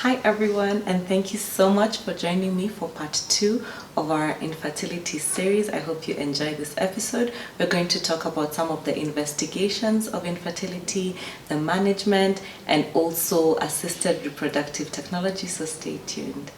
Hi everyone, and thank you so much for joining me for part 2 of our infertility series. I hope you enjoyed this episode. We're going to talk about some of the investigations of infertility, the management, and also assisted reproductive technology, so stay tuned.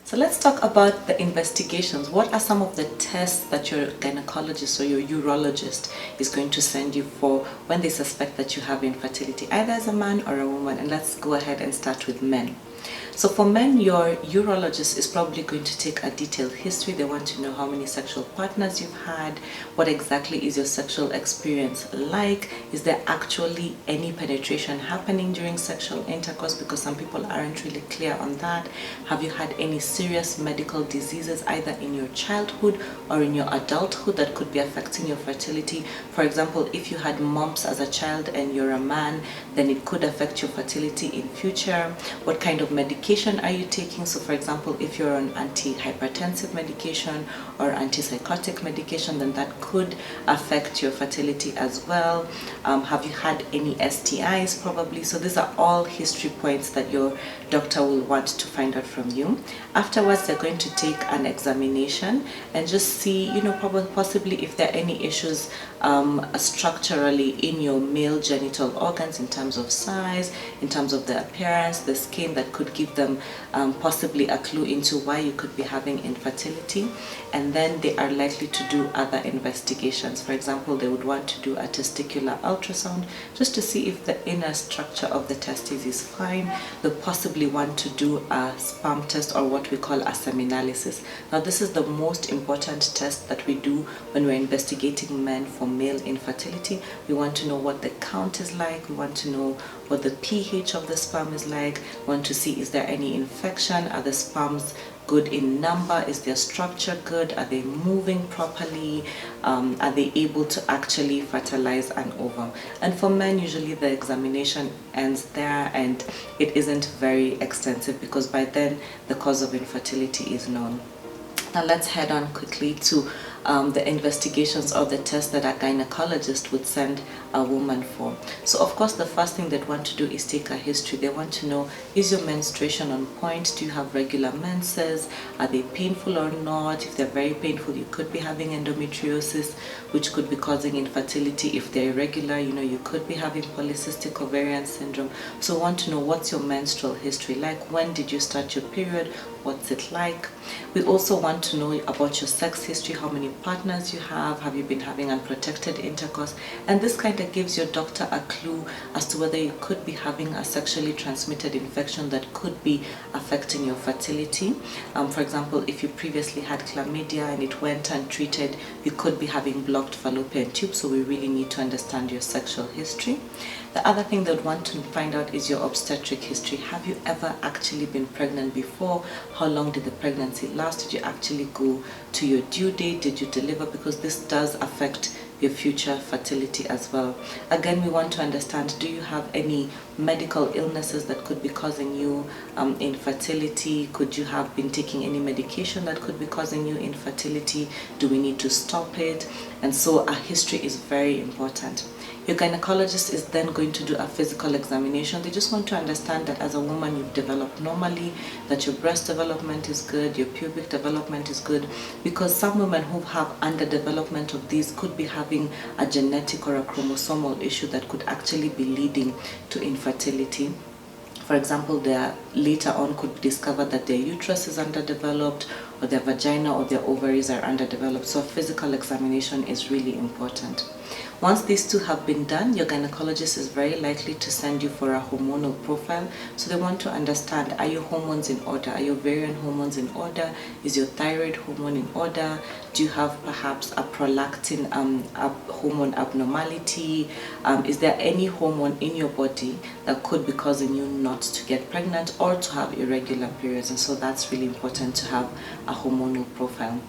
So let's talk about the investigations. What are some of the tests that your gynecologist or your urologist is going to send you for when they suspect that you have infertility, either as a man or a woman? And let's go ahead and start with men. So for men, your urologist is probably going to take a detailed history. They want to know how many sexual partners you've had, what exactly is your sexual experience like, is there actually any penetration happening during sexual intercourse, because some people aren't really clear on that. Have you had any serious medical diseases either in your childhood or in your adulthood that could be affecting your fertility? For example, if you had mumps as a child and you're a man, then it could affect your fertility in future. What kind of medication are you taking? So for example, if you're on antihypertensive medication or antipsychotic medication, then that could affect your fertility as well. Have you had any STIs? Probably. So these are all history points that your doctor will want to find out from you. Afterwards, they're going to take an examination and just see, possibly if there are any issues structurally in your male genital organs in terms of size, in terms of the appearance, the skin, that could give them possibly a clue into why you could be having infertility. And then they are likely to do other investigations. For example, they would want to do a testicular ultrasound just to see if the inner structure of the testes is fine. They'll possibly want to do a sperm test, or what we call a seminalysis. Now this is the most important test that we do when we're investigating men for male infertility. We want to know what the count is like, we want to know what the pH of the sperm is like, we want to see is there any infection, are the sperms good in number, is their structure good, are they moving properly, are they able to actually fertilize an ovum. And for men, usually the examination ends there and it isn't very extensive, because by then the cause of infertility is known. Now let's head on quickly to the investigations or the tests that a gynecologist would send a woman for. So of course the first thing they'd want to do is take a history. They want to know, is your menstruation on point? Do you have regular menses? Are they painful or not? If they're very painful, you could be having endometriosis, which could be causing infertility. If they're irregular, you could be having polycystic ovarian syndrome. So we want to know, what's your menstrual history like? When did you start your period? What's it like? We also want to know about your sex history, how many partners you have you been having unprotected intercourse? And this kind of gives your doctor a clue as to whether you could be having a sexually transmitted infection that could be affecting your fertility. For example, if you previously had chlamydia and it went untreated, you could be having blocked fallopian tube, so we really need to understand your sexual history. The other thing they would want to find out is your obstetric history. Have you ever actually been pregnant before? How long did the pregnancy last? Did you actually go to your due date? Did you deliver? Because this does affect your future fertility as well. Again, we want to understand, do you have any medical illnesses that could be causing you infertility? Could you have been taking any medication that could be causing you infertility? Do we need to stop it? And so a history is very important. Your gynecologist is then going to do a physical examination. They just want to understand that as a woman you've developed normally, that your breast development is good, your pubic development is good, because some women who have underdevelopment of these could be having a genetic or a chromosomal issue that could actually be leading to infertility. For example, they later on could discover that their uterus is underdeveloped, or their vagina or their ovaries are underdeveloped. So a physical examination is really important. Once these two have been done, your gynecologist is very likely to send you for a hormonal profile. So they want to understand, are your hormones in order? Are your ovarian hormones in order? Is your thyroid hormone in order? Do you have perhaps a prolactin hormone abnormality? Is there any hormone in your body that could be causing you not to get pregnant or to have irregular periods? And so that's really important to have a hormonal profile.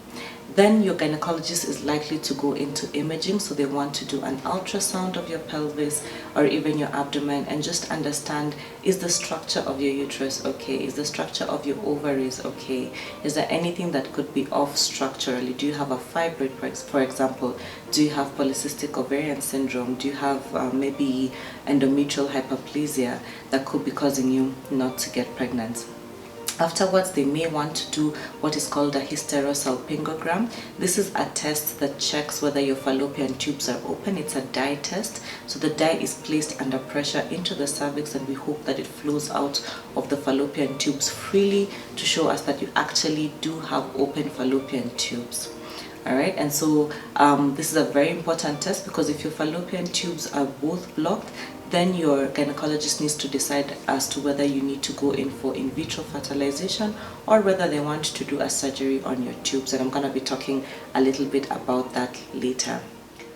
then your gynecologist is likely to go into imaging. So they want to do an ultrasound of your pelvis or even your abdomen and just understand, is the structure of your uterus okay? Is the structure of your ovaries okay? Is there anything that could be off structurally? Do you have a fibroid, for example? Do you have polycystic ovarian syndrome? Do you have maybe endometrial hyperplasia that could be causing you not to get pregnant? Afterwards, they may want to do what is called a hysterosalpingogram. This is a test that checks whether your fallopian tubes are open. It's a dye test. So the dye is placed under pressure into the cervix, and we hope that it flows out of the fallopian tubes freely to show us that you actually do have open fallopian tubes. Alright, and so this is a very important test, because if your fallopian tubes are both blocked, then your gynecologist needs to decide as to whether you need to go in for in vitro fertilization or whether they want to do a surgery on your tubes. And I'm going to be talking a little bit about that later.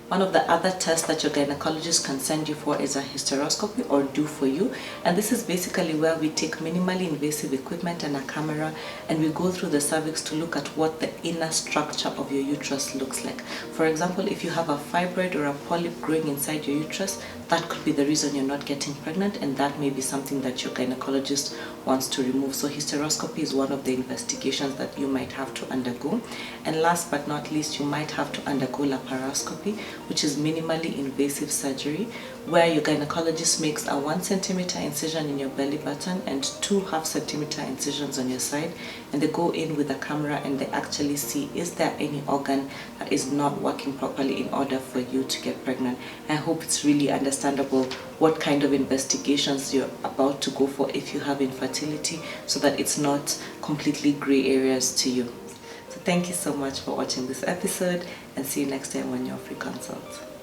One of the other tests that your gynecologist can send you for is a hysteroscopy, or do for you. And this is basically where we take minimally invasive equipment and a camera, and we go through the cervix to look at what the inner structure of your uterus looks like. For example, if you have a fibroid or a polyp growing inside your uterus, that could be the reason you're not getting pregnant, and that may be something that your gynecologist wants to remove. So hysteroscopy is one of the investigations that you might have to undergo. And last but not least, you might have to undergo laparoscopy, which is minimally invasive surgery, where your gynecologist makes a 1 centimeter incision in your belly button and 2 ½ centimeter incisions on your side, and they go in with a camera and they actually see, is there any organ that is not working properly in order for you to get pregnant. I hope it's really understandable what kind of investigations you're about to go for if you have infertility, so that it's not completely gray areas to you. So thank you so much for watching this episode, and see you next time on your free consult.